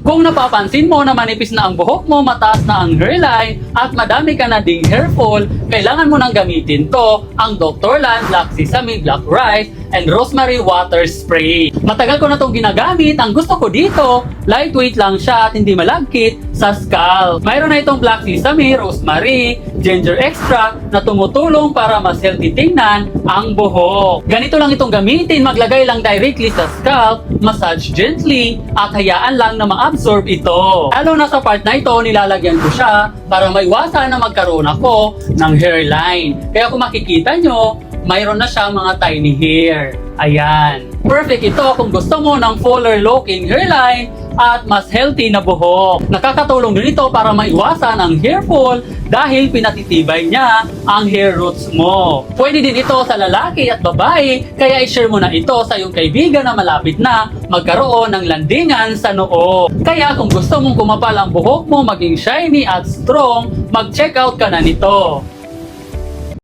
Kung napapansin mo na manipis na ang buhok mo, mataas na ang hairline, at madami ka na ding hair fall, kailangan mo nang gamitin to, ang Dr. Land Black Sesame Black Rice and Rosemary Water Spray. Matagal ko na itong ginagamit. Ang gusto ko dito, lightweight lang siya at hindi malagkit sa scalp. Mayroon na itong Black Sesame, Rosemary, Ginger Extract na tumutulong para mas healthy tingnan ang buhok. Ganito lang itong gamitin, maglagay lang directly sa scalp, massage gently, at hayaan lang na ma-absorb ito. Lalo na sa part na ito, nilalagyan ko siya para maiwasan na magkaroon ako ng hairline. Kaya kung makikita nyo, mayroon na siya mga tiny hair. Ayan. Perfect ito kung gusto mo ng fuller looking hairline at mas healthy na buhok. Nakakatulong din ito para maiwasan ang hair fall dahil pinatitibay niya ang hair roots mo. Pwede din ito sa lalaki at babae, kaya i-share mo na ito sa iyong kaibigan na malapit na magkaroon ng landingan sa noo. Kaya kung gusto mong kumapal ang buhok mo, maging shiny at strong, mag-check out ka na nito.